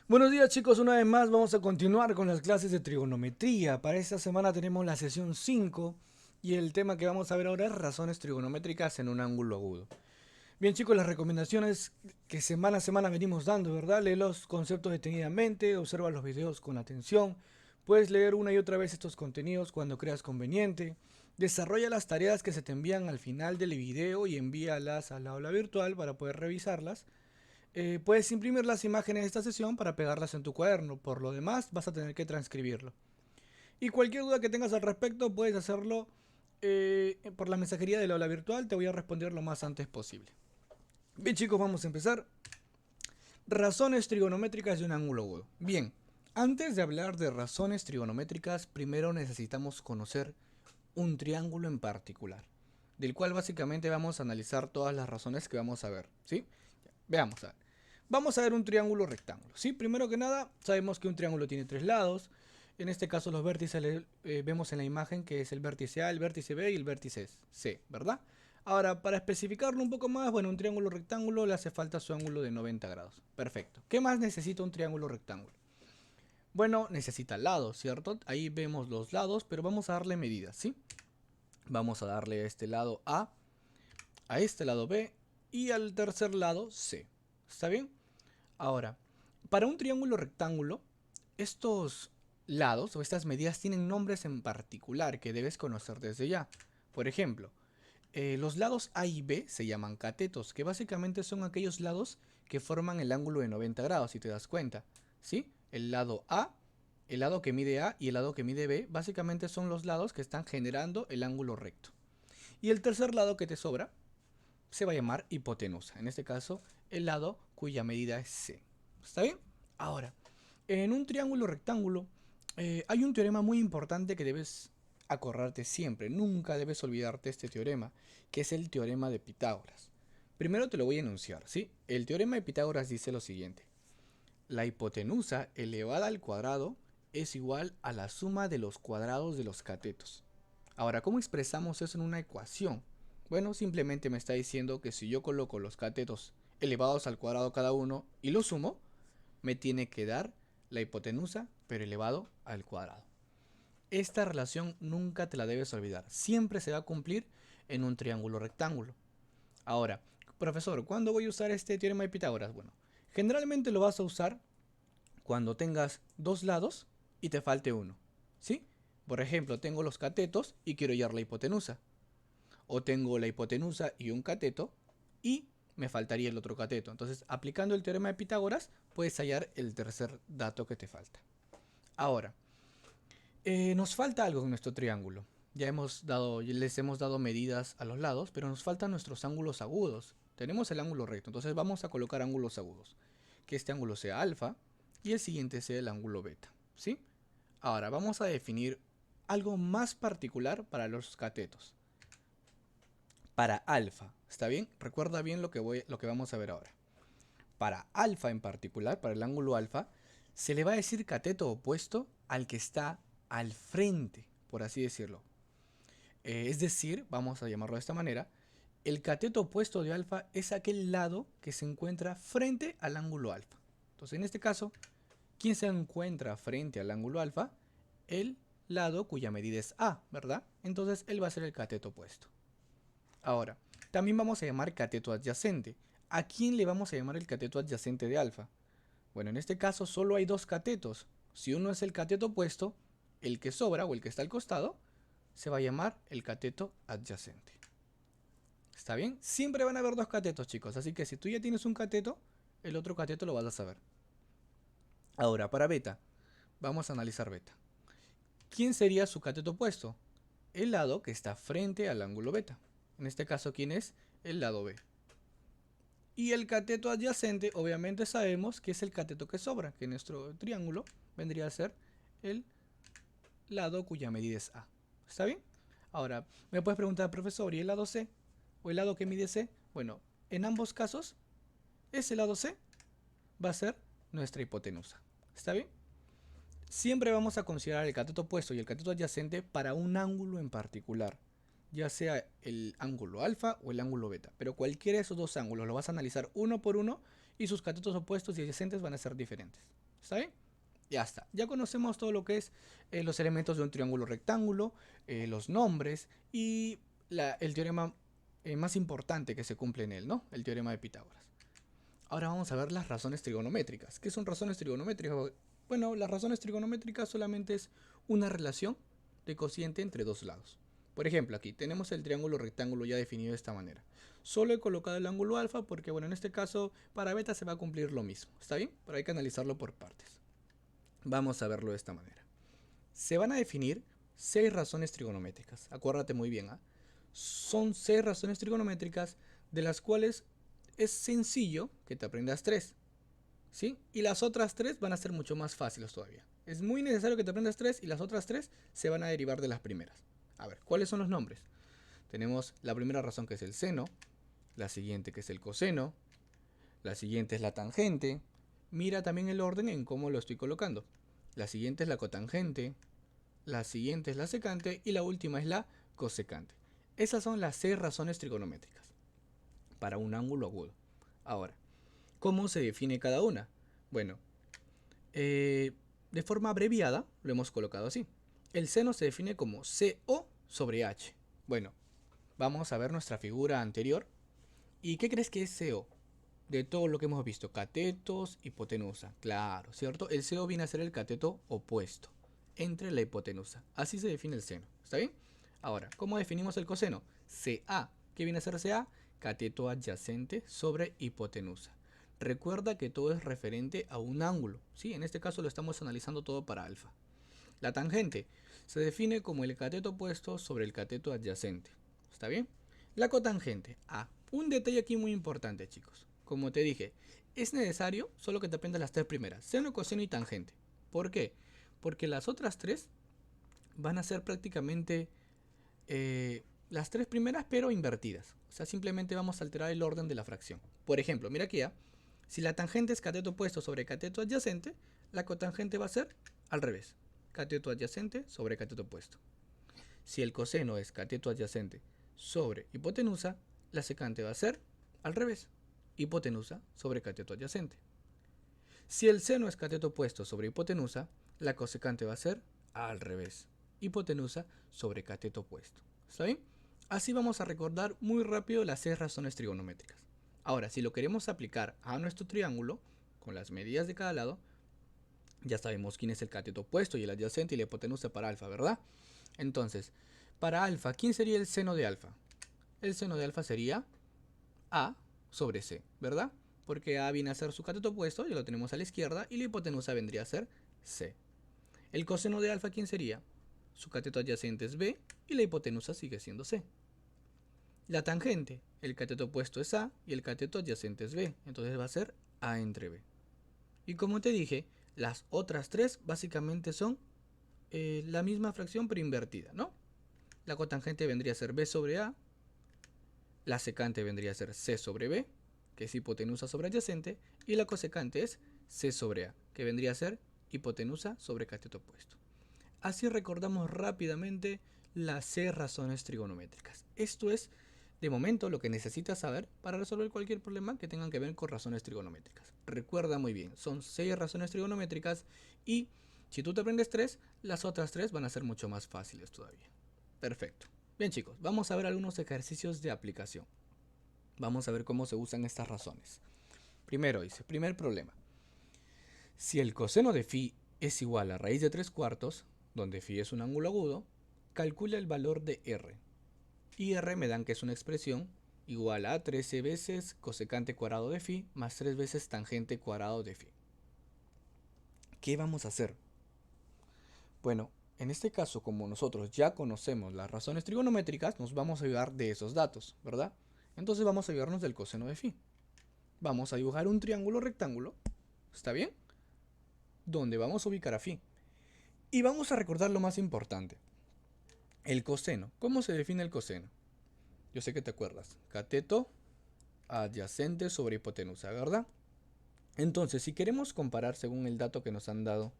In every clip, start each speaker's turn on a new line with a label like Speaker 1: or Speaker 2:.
Speaker 1: Buenos días chicos, una vez más vamos a continuar con las clases de trigonometría. Para esta semana tenemos la sesión 5 y el tema que vamos a ver ahora es razones trigonométricas en un ángulo agudo. Bien chicos, las recomendaciones que semana a semana venimos dando, ¿verdad? Lee los conceptos detenidamente, observa los videos con atención, puedes leer una y otra vez estos contenidos cuando creas conveniente, desarrolla las tareas que se te envían al final del video y envíalas al aula virtual para poder revisarlas. Puedes imprimir las imágenes de esta sesión para pegarlas en tu cuaderno. Por lo demás, vas a tener que transcribirlo. Y cualquier duda que tengas al respecto, puedes hacerlo por la mensajería del aula virtual. Te voy a responder lo más antes posible. Bien, chicos, vamos a empezar. Razones trigonométricas de un ángulo agudo. Bien, antes de hablar de razones trigonométricas, primero necesitamos conocer un triángulo en particular, del cual básicamente vamos a analizar todas las razones que vamos a ver, ¿sí? Veamos, a ver. Vamos a ver un triángulo rectángulo, ¿sí? Primero que nada, sabemos que un triángulo tiene tres lados. En este caso los vértices vemos en la imagen que es el vértice A, el vértice B y el vértice C, ¿verdad? Ahora, para especificarlo un poco más, bueno, un triángulo rectángulo le hace falta su ángulo de 90 grados. Perfecto. ¿Qué más necesita un triángulo rectángulo? Bueno, necesita lados, ¿cierto? Ahí vemos los lados, pero vamos a darle medidas, ¿sí? Vamos a darle a este lado a este lado B y al tercer lado C. ¿Está bien? Ahora, para un triángulo rectángulo, estos lados o estas medidas tienen nombres en particular que debes conocer desde ya. Por ejemplo, los lados A y B se llaman catetos, que básicamente son aquellos lados que forman el ángulo de 90 grados, si te das cuenta. ¿Sí? El lado A, el lado que mide A y el lado que mide B, básicamente son los lados que están generando el ángulo recto. Y el tercer lado que te sobra se va a llamar hipotenusa. En este caso, el lado cuya medida es C. ¿Está bien? Ahora, en un triángulo rectángulo hay un teorema muy importante que debes acordarte siempre. Nunca debes olvidarte este teorema, que es el teorema de Pitágoras. Primero te lo voy a enunciar, ¿sí? El teorema de Pitágoras dice lo siguiente. La hipotenusa elevada al cuadrado es igual a la suma de los cuadrados de los catetos. Ahora, ¿cómo expresamos eso en una ecuación? Bueno, simplemente me está diciendo que si yo coloco los catetos elevados al cuadrado cada uno y los sumo, me tiene que dar la hipotenusa, pero elevado al cuadrado. Esta relación nunca te la debes olvidar. Siempre se va a cumplir en un triángulo rectángulo. Ahora, profesor, ¿cuándo voy a usar este teorema de Pitágoras? Bueno, generalmente lo vas a usar cuando tengas dos lados y te falte uno. ¿Sí? Por ejemplo, tengo los catetos y quiero hallar la hipotenusa. O tengo la hipotenusa y un cateto y me faltaría el otro cateto. Entonces, aplicando el teorema de Pitágoras, puedes hallar el tercer dato que te falta. Ahora, nos falta algo en nuestro triángulo. Les hemos dado medidas a los lados, pero nos faltan nuestros ángulos agudos. Tenemos el ángulo recto, entonces vamos a colocar ángulos agudos. Que este ángulo sea alfa y el siguiente sea el ángulo beta. ¿Sí? Ahora, vamos a definir algo más particular para los catetos. Para alfa, ¿está bien? Recuerda bien lo que vamos a ver ahora. Para alfa en particular, para el ángulo alfa, se le va a decir cateto opuesto al que está al frente, por así decirlo. Es decir, vamos a llamarlo de esta manera, el cateto opuesto de alfa es aquel lado que se encuentra frente al ángulo alfa. Entonces, en este caso, ¿quién se encuentra frente al ángulo alfa? El lado cuya medida es A, ¿verdad? Entonces, él va a ser el cateto opuesto. Ahora, también vamos a llamar cateto adyacente. ¿A quién le vamos a llamar el cateto adyacente de alfa? Bueno, en este caso solo hay dos catetos. Si uno es el cateto opuesto, el que sobra o el que está al costado, se va a llamar el cateto adyacente. ¿Está bien? Siempre van a haber dos catetos, chicos. Así que si tú ya tienes un cateto, el otro cateto lo vas a saber. Ahora, para beta, vamos a analizar beta. ¿Quién sería su cateto opuesto? El lado que está frente al ángulo beta. En este caso, ¿quién es? El lado B. Y el cateto adyacente, obviamente sabemos que es el cateto que sobra, que en nuestro triángulo vendría a ser el lado cuya medida es A. ¿Está bien? Ahora, me puedes preguntar, profesor, ¿y el lado C? ¿O el lado que mide C? Bueno, en ambos casos, ese lado C va a ser nuestra hipotenusa. ¿Está bien? Siempre vamos a considerar el cateto opuesto y el cateto adyacente para un ángulo en particular, ya sea el ángulo alfa o el ángulo beta, pero cualquiera de esos dos ángulos lo vas a analizar uno por uno y sus catetos opuestos y adyacentes van a ser diferentes. ¿Está bien? Ya está. Ya conocemos todo lo que es los elementos de un triángulo rectángulo, los nombres y el teorema más importante que se cumple en él, ¿no? El teorema de Pitágoras. Ahora vamos a ver las razones trigonométricas. ¿Qué son razones trigonométricas? Bueno, las razones trigonométricas solamente es una relación de cociente entre dos lados. Por ejemplo, aquí tenemos el triángulo rectángulo ya definido de esta manera. Solo he colocado el ángulo alfa porque, bueno, en este caso para beta se va a cumplir lo mismo. ¿Está bien? Pero hay que analizarlo por partes. Vamos a verlo de esta manera. Se van a definir 6 razones trigonométricas. Acuérdate muy bien, ¿ah? Son 6 razones trigonométricas de las cuales es sencillo que te aprendas 3. ¿Sí? Y las otras 3 van a ser mucho más fáciles todavía. Es muy necesario que te aprendas 3 y las otras 3 se van a derivar de las primeras. A ver, ¿cuáles son los nombres? Tenemos la primera razón que es el seno, la siguiente que es el coseno, la siguiente es la tangente. Mira también el orden en cómo lo estoy colocando. La siguiente es la cotangente, la siguiente es la secante y la última es la cosecante. Esas son las 6 razones trigonométricas para un ángulo agudo. Ahora, ¿cómo se define cada una? Bueno, de forma abreviada lo hemos colocado así. El seno se define como CO sobre H. Bueno, vamos a ver nuestra figura anterior. ¿Y qué crees que es CO? De todo lo que hemos visto, catetos, hipotenusa. Claro, ¿cierto? El CO viene a ser el cateto opuesto entre la hipotenusa. Así se define el seno. ¿Está bien? Ahora, ¿cómo definimos el coseno? CA. ¿Qué viene a ser CA? Cateto adyacente sobre hipotenusa. Recuerda que todo es referente a un ángulo. ¿Sí? En este caso lo estamos analizando todo para alfa. La tangente se define como el cateto opuesto sobre el cateto adyacente. ¿Está bien? La cotangente. Un detalle aquí muy importante, chicos. Como te dije, es necesario solo que te aprendas las 3 primeras. Seno, coseno y tangente. ¿Por qué? Porque las otras 3 van a ser prácticamente las 3 primeras pero invertidas. O sea, simplemente vamos a alterar el orden de la fracción. Por ejemplo, mira aquí ya. Si la tangente es cateto opuesto sobre cateto adyacente, la cotangente va a ser al revés. Cateto adyacente sobre cateto opuesto. Si el coseno es cateto adyacente sobre hipotenusa, la secante va a ser al revés. Hipotenusa sobre cateto adyacente. Si el seno es cateto opuesto sobre hipotenusa, la cosecante va a ser al revés. Hipotenusa sobre cateto opuesto. ¿Está bien? Así vamos a recordar muy rápido las 6 razones trigonométricas. Ahora, si lo queremos aplicar a nuestro triángulo, con las medidas de cada lado, ya sabemos quién es el cateto opuesto y el adyacente y la hipotenusa para alfa, ¿verdad? Entonces, para alfa, ¿quién sería el seno de alfa? El seno de alfa sería A sobre C, ¿verdad? Porque A viene a ser su cateto opuesto, ya lo tenemos a la izquierda, y la hipotenusa vendría a ser C. El coseno de alfa, ¿quién sería? Su cateto adyacente es B y la hipotenusa sigue siendo C. La tangente, el cateto opuesto es A y el cateto adyacente es B, entonces va a ser A entre B. Y como te dije, las otras 3 básicamente son la misma fracción pero invertida, ¿no? La cotangente vendría a ser B sobre A, la secante vendría a ser C sobre B, que es hipotenusa sobre adyacente, y la cosecante es C sobre A, que vendría a ser hipotenusa sobre cateto opuesto. Así recordamos rápidamente las 6 razones trigonométricas. Esto es, de momento, lo que necesitas saber para resolver cualquier problema que tengan que ver con razones trigonométricas. Recuerda muy bien, son 6 razones trigonométricas y si tú te aprendes 3, las otras 3 van a ser mucho más fáciles todavía. Perfecto. Bien chicos, vamos a ver algunos ejercicios de aplicación. Vamos a ver cómo se usan estas razones. Primero dice, primer problema. Si el coseno de phi es igual a raíz de 3 cuartos, donde phi es un ángulo agudo, calcula el valor de r. Y r me dan que es una expresión igual a 13 veces cosecante cuadrado de phi más 3 veces tangente cuadrado de phi. ¿Qué vamos a hacer? Bueno, en este caso, como nosotros ya conocemos las razones trigonométricas, nos vamos a ayudar de esos datos, ¿verdad? Entonces vamos a ayudarnos del coseno de phi. Vamos a dibujar un triángulo rectángulo, ¿está bien? Donde vamos a ubicar a phi. Y vamos a recordar lo más importante. El coseno. ¿Cómo se define el coseno? Yo sé que te acuerdas. Cateto adyacente sobre hipotenusa, ¿verdad? Entonces, si queremos comparar según el dato que nos han dado,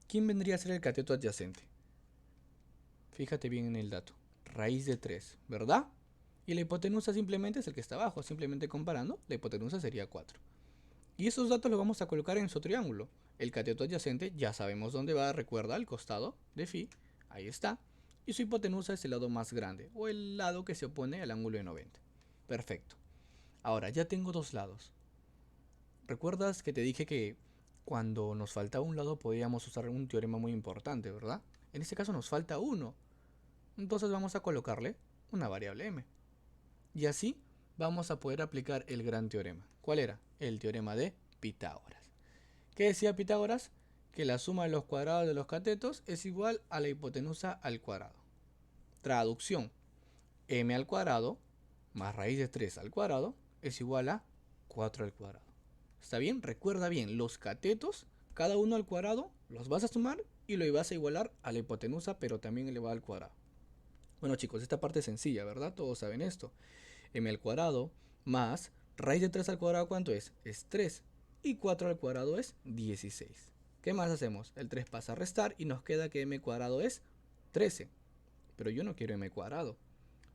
Speaker 1: ¿quién vendría a ser el cateto adyacente? Fíjate bien en el dato. Raíz de 3, ¿verdad? Y la hipotenusa simplemente es el que está abajo. Simplemente comparando, la hipotenusa sería 4. Y esos datos los vamos a colocar en su triángulo. El cateto adyacente ya sabemos dónde va, recuerda, al costado de phi, ahí está. Y su hipotenusa es el lado más grande, o el lado que se opone al ángulo de 90. Perfecto. Ahora, ya tengo dos lados. ¿Recuerdas que te dije que cuando nos faltaba un lado podíamos usar un teorema muy importante, verdad? En este caso nos falta uno. Entonces vamos a colocarle una variable m. Y así vamos a poder aplicar el gran teorema. ¿Cuál era? El teorema de Pitágoras. ¿Qué decía Pitágoras? Que la suma de los cuadrados de los catetos es igual a la hipotenusa al cuadrado. Traducción. M al cuadrado más raíz de 3 al cuadrado es igual a 4 al cuadrado. ¿Está bien? Recuerda bien, los catetos, cada uno al cuadrado, los vas a sumar y lo vas a igualar a la hipotenusa, pero también elevado al cuadrado. Bueno chicos, esta parte es sencilla, ¿verdad? Todos saben esto. M al cuadrado más raíz de 3 al cuadrado, ¿cuánto es? Es 3. Y 4 al cuadrado es 16. ¿Qué más hacemos? El 3 pasa a restar y nos queda que m cuadrado es 13. Pero yo no quiero m cuadrado.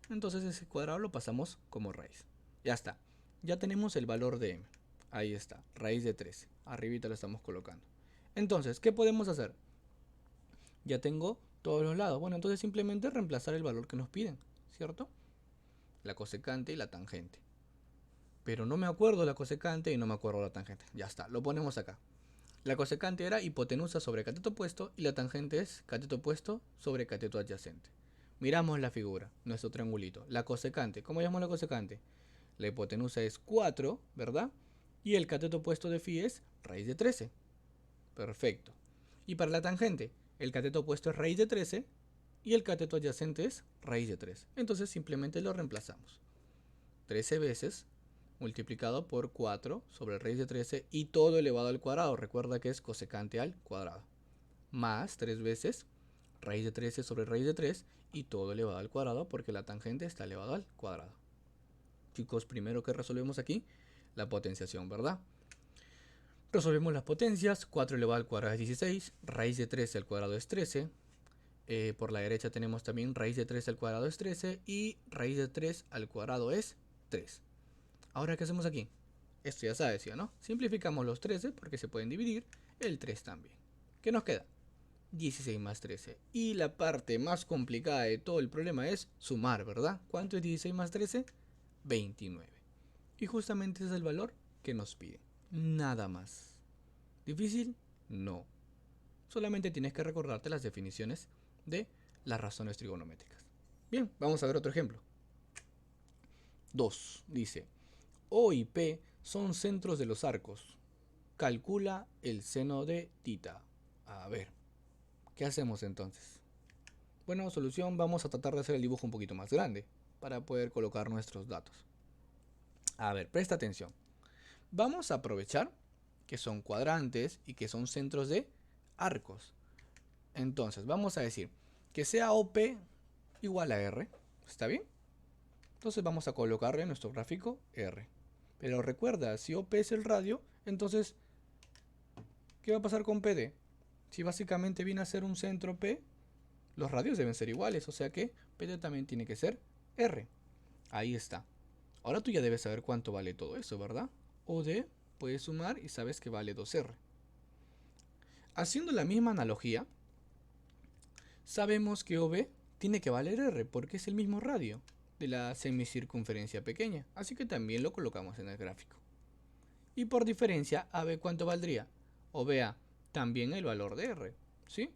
Speaker 1: Entonces ese cuadrado lo pasamos como raíz. Ya está. Ya tenemos el valor de m. Ahí está, raíz de 13. Arribita lo estamos colocando. Entonces, ¿qué podemos hacer? Ya tengo todos los lados. Bueno, entonces simplemente reemplazar el valor que nos piden, ¿cierto? La cosecante y la tangente. Pero no me acuerdo la cosecante y no me acuerdo la tangente. Ya está, lo ponemos acá. La cosecante era hipotenusa sobre cateto opuesto y la tangente es cateto opuesto sobre cateto adyacente. Miramos la figura, nuestro triangulito. La cosecante, ¿cómo llamamos la cosecante? La hipotenusa es 4, ¿verdad? Y el cateto opuesto de phi es raíz de 13. Perfecto. Y para la tangente, el cateto opuesto es raíz de 13 y el cateto adyacente es raíz de 3. Entonces simplemente lo reemplazamos. 13 veces multiplicado por 4 sobre raíz de 13 y todo elevado al cuadrado. Recuerda que es cosecante al cuadrado. Más 3 veces raíz de 13 sobre raíz de 3 y todo elevado al cuadrado porque la tangente está elevado al cuadrado. Chicos, primero que resolvemos aquí, la potenciación, ¿verdad? Resolvemos las potencias. 4 elevado al cuadrado es 16, raíz de 13 al cuadrado es 13. Por la derecha tenemos también raíz de 13 al cuadrado es 13 y raíz de 3 al cuadrado es 3. Ahora, ¿qué hacemos aquí? Esto ya sabes, ¿sí o no? Simplificamos los 13 porque se pueden dividir, el 3 también. ¿Qué nos queda? 16 más 13. Y la parte más complicada de todo el problema es sumar, ¿verdad? ¿Cuánto es 16 más 13? 29. Y justamente ese es el valor que nos pide. Nada más. ¿Difícil? No. Solamente tienes que recordarte las definiciones de las razones trigonométricas. Bien, vamos a ver otro ejemplo. 2. Dice, O y P son centros de los arcos. Calcula el seno de tita. A ver, ¿qué hacemos entonces? Bueno, solución, vamos a tratar de hacer el dibujo un poquito más grande para poder colocar nuestros datos. A ver, presta atención. Vamos a aprovechar que son cuadrantes y que son centros de arcos. Entonces, vamos a decir que sea OP igual a R. ¿Está bien? Entonces vamos a colocarle en nuestro gráfico R. Pero recuerda, si OP es el radio, entonces, ¿qué va a pasar con PD? Si básicamente viene a ser un centro P, los radios deben ser iguales, o sea que PD también tiene que ser R. Ahí está. Ahora tú ya debes saber cuánto vale todo eso, ¿verdad? OD puedes sumar y sabes que vale 2R. Haciendo la misma analogía, sabemos que OB tiene que valer R porque es el mismo radio de la semicircunferencia pequeña, así que también lo colocamos en el gráfico. Y por diferencia, AB ¿cuánto valdría? OBA también el valor de R, ¿sí?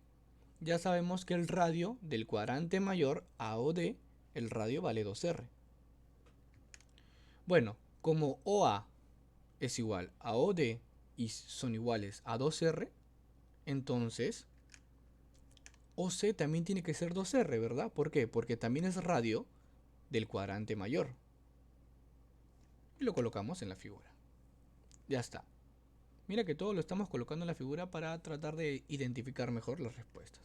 Speaker 1: Ya sabemos que el radio del cuadrante mayor AOD, el radio vale 2R. Bueno, como OA es igual a OD y son iguales a 2R, entonces OC también tiene que ser 2R, ¿verdad? ¿Por qué? Porque también es radio del cuadrante mayor. Y lo colocamos en la figura. Ya está. Mira que todo lo estamos colocando en la figura para tratar de identificar mejor las respuestas.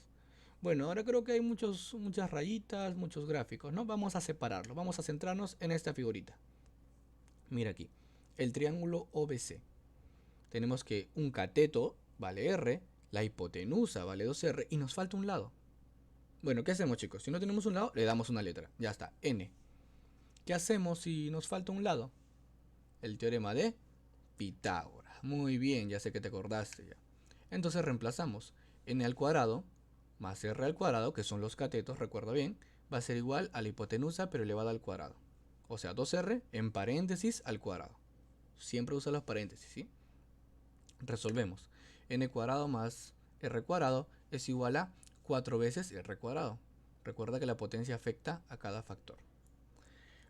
Speaker 1: Bueno, ahora creo que hay muchas rayitas, muchos gráficos, ¿no? Vamos a separarlo, vamos a centrarnos en esta figurita. Mira aquí, el triángulo OBC. Tenemos que un cateto vale R, la hipotenusa vale 2R y nos falta un lado. Bueno, ¿qué hacemos, chicos? Si no tenemos un lado, le damos una letra. Ya está, N. ¿Qué hacemos si nos falta un lado? El teorema de Pitágoras. Muy bien, ya sé que te acordaste ya. Entonces reemplazamos n al cuadrado más r al cuadrado, que son los catetos, recuerda bien, va a ser igual a la hipotenusa pero elevada al cuadrado. O sea, 2r en paréntesis al cuadrado. Siempre usa los paréntesis, ¿sí? Resolvemos. N cuadrado más r cuadrado es igual a 4 veces r cuadrado. Recuerda que la potencia afecta a cada factor.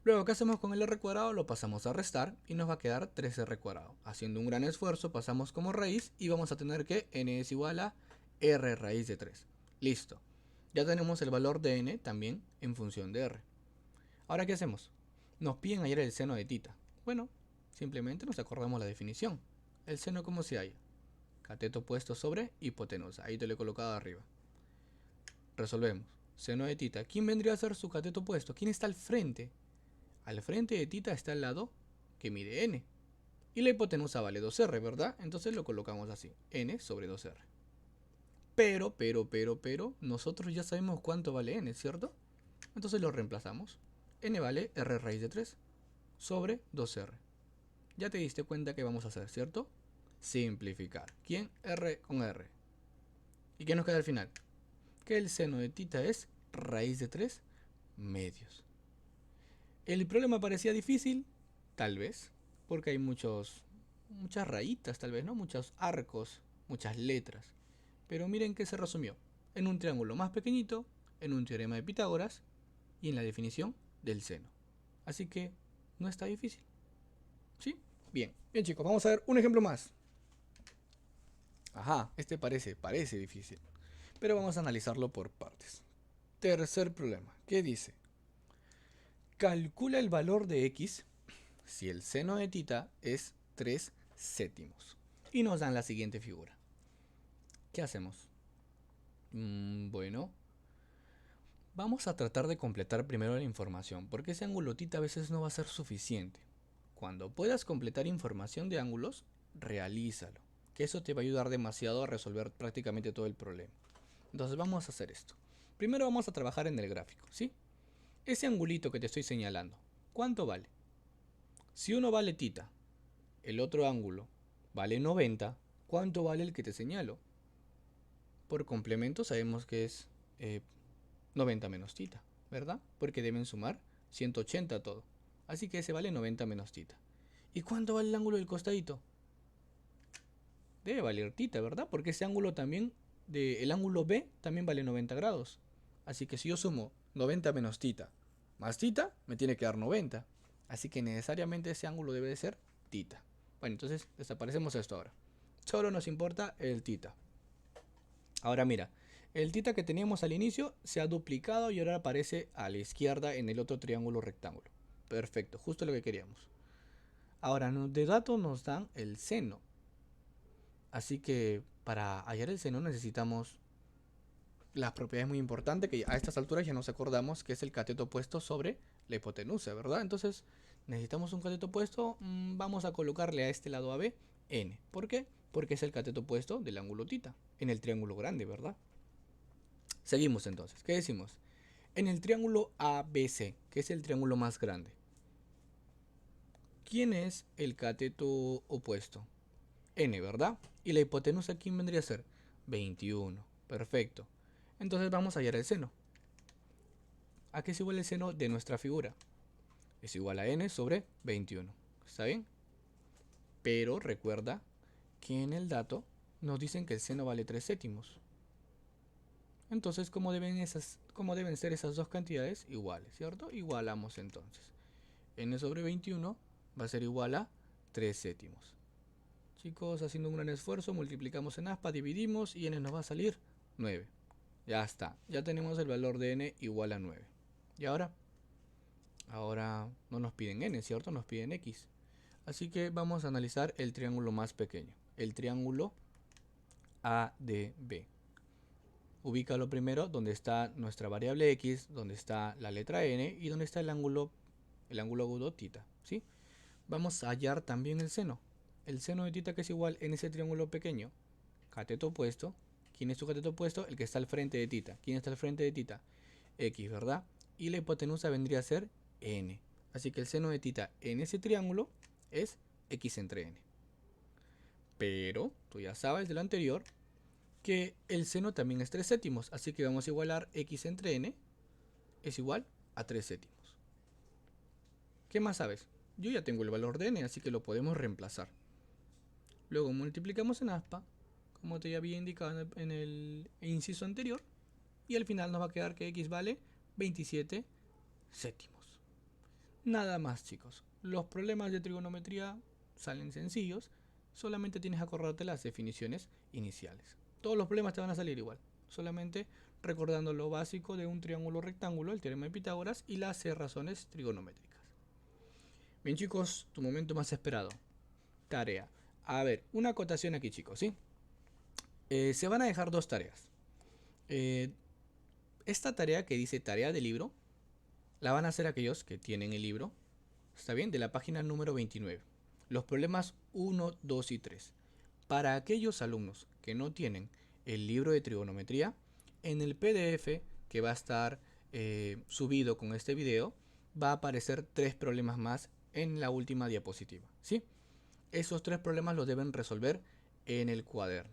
Speaker 1: Luego, ¿qué hacemos con el r cuadrado? Lo pasamos a restar y nos va a quedar 3r cuadrado. Haciendo un gran esfuerzo, pasamos como raíz y vamos a tener que n es igual a r raíz de 3. Listo. Ya tenemos el valor de n también en función de r. Ahora, ¿qué hacemos? Nos piden hallar el seno de tita. Bueno, simplemente nos acordamos la definición. El seno, ¿cómo se halla? Cateto opuesto sobre hipotenusa. Ahí te lo he colocado arriba. Resolvemos. Seno de tita. ¿Quién vendría a ser su cateto opuesto? ¿Quién está al frente? Al frente de tita está el lado que mide n. Y la hipotenusa vale 2r, ¿verdad? Entonces lo colocamos así. N sobre 2r. Pero, nosotros ya sabemos cuánto vale n, ¿cierto? Entonces lo reemplazamos. N vale r raíz de 3 sobre 2r. Ya te diste cuenta que vamos a hacer, ¿cierto? Simplificar. ¿Quién? R con r. ¿Y qué nos queda al final? Que el seno de tita es raíz de 3 medios. ¿El problema parecía difícil? Tal vez, porque hay muchas rayitas, tal vez, ¿no? Muchos arcos, muchas letras. Pero miren que se resumió en un triángulo más pequeñito, en un teorema de Pitágoras y en la definición del seno. Así que no está difícil. ¿Sí? Bien. Bien, chicos, vamos a ver un ejemplo más. Ajá, este parece difícil. Pero vamos a analizarlo por partes. Tercer problema. ¿Qué dice? Calcula el valor de x si el seno de tita es 3 séptimos. Y nos dan la siguiente figura. ¿Qué hacemos? Bueno, vamos a tratar de completar primero la información, porque ese ángulo tita a veces no va a ser suficiente. Cuando puedas completar información de ángulos, realízalo, que eso te va a ayudar demasiado a resolver prácticamente todo el problema. Entonces vamos a hacer esto. Primero vamos a trabajar en el gráfico, ¿sí? Ese angulito que te estoy señalando, ¿cuánto vale? Si uno vale tita, el otro ángulo vale 90, ¿cuánto vale el que te señalo? Por complemento sabemos que es 90 menos tita, ¿verdad? Porque deben sumar 180 todo. Así que ese vale 90 menos tita. ¿Y cuánto vale el ángulo del costadito? Debe valer tita, ¿verdad? Porque ese ángulo también, el ángulo B también vale 90 grados. Así que si yo sumo 90 menos tita más tita, me tiene que dar 90. Así que necesariamente ese ángulo debe de ser tita. Bueno, entonces desaparecemos esto ahora. Solo nos importa el tita. Ahora mira, el tita que teníamos al inicio se ha duplicado y ahora aparece a la izquierda en el otro triángulo rectángulo. Perfecto, justo lo que queríamos. Ahora de dato nos dan el seno. Así que para hallar el seno necesitamos las propiedades muy importantes que a estas alturas ya nos acordamos, que es el cateto opuesto sobre la hipotenusa, ¿verdad? Entonces necesitamos un cateto opuesto, vamos a colocarle a este lado AB n. ¿Por qué? Porque es el cateto opuesto del ángulo tita en el triángulo grande, ¿verdad? Seguimos entonces. ¿Qué decimos? En el triángulo ABC, que es el triángulo más grande, ¿quién es el cateto opuesto? N, ¿verdad? Y la hipotenusa, ¿quién vendría a ser? 21. Perfecto. Entonces vamos a hallar el seno. ¿A qué es igual el seno de nuestra figura? Es igual a n sobre 21. ¿Está bien? Pero recuerda que en el dato nos dicen que el seno vale 3 séptimos. Entonces, ¿cómo deben ser esas dos cantidades? Iguales, ¿cierto? Igualamos entonces. N sobre 21 va a ser igual a 3 séptimos. Chicos, haciendo un gran esfuerzo, multiplicamos en aspa, dividimos y n nos va a salir 9. Ya está, ya tenemos el valor de n igual a 9. ¿Y ahora? Ahora no nos piden n, ¿cierto? Nos piden x. Así que vamos a analizar el triángulo más pequeño, el triángulo ADB. Ubícalo primero donde está nuestra variable x, donde está la letra n y donde está el ángulo agudo tita, ¿sí? Vamos a hallar también el seno. El seno de tita, que es igual en ese triángulo pequeño, cateto opuesto. ¿Quién es su cateto opuesto? El que está al frente de tita. ¿Quién está al frente de tita? X, ¿verdad? Y la hipotenusa vendría a ser n. Así que el seno de tita en ese triángulo es x entre n. Pero tú ya sabes de lo anterior que el seno también es 3 séptimos, así que vamos a igualar x entre n es igual a 3 séptimos. ¿Qué más sabes? Yo ya tengo el valor de n, así que lo podemos reemplazar. Luego multiplicamos en aspa, como te había indicado en el inciso anterior, y al final nos va a quedar que x vale 27 séptimos. Nada más, chicos. Los problemas de trigonometría salen sencillos, solamente tienes que acordarte las definiciones iniciales. Todos los problemas te van a salir igual, solamente recordando lo básico de un triángulo rectángulo, el teorema de Pitágoras y las razones trigonométricas. Bien, chicos, tu momento más esperado. Tarea. A ver, una acotación aquí, chicos, ¿sí? Se van a dejar dos tareas. Esta tarea que dice tarea de libro, la van a hacer aquellos que tienen el libro, ¿está bien? De la página número 29. Los problemas 1, 2 y 3. Para aquellos alumnos que no tienen el libro de trigonometría, en el PDF que va a estar subido con este video, va a aparecer 3 problemas más en la última diapositiva, ¿sí? Esos 3 problemas los deben resolver en el cuaderno,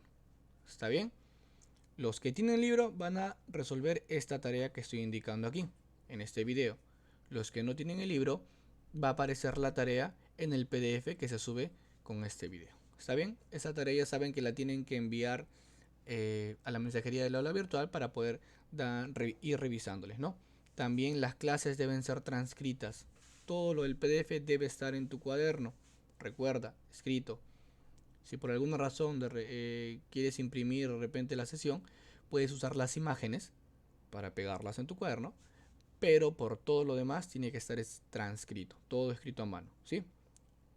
Speaker 1: ¿está bien? Los que tienen el libro van a resolver esta tarea que estoy indicando aquí, en este video. Los que no tienen el libro, va a aparecer la tarea en el PDF que se sube con este video. ¿Está bien? Esa tarea ya saben que la tienen que enviar a la mensajería del aula virtual para poder ir revisándoles, ¿no? También las clases deben ser transcritas. Todo lo del PDF debe estar en tu cuaderno. Recuerda, escrito. Si por alguna razón quieres imprimir de repente la sesión, puedes usar las imágenes para pegarlas en tu cuaderno, pero por todo lo demás tiene que estar transcrito, todo escrito a mano, ¿sí?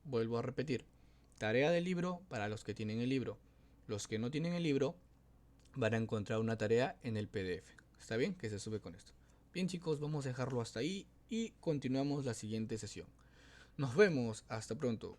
Speaker 1: Vuelvo a repetir, tarea del libro para los que tienen el libro. Los que no tienen el libro van a encontrar una tarea en el PDF. ¿Está bien? Que se sube con esto. Bien, chicos, vamos a dejarlo hasta ahí y continuamos la siguiente sesión. Nos vemos, hasta pronto.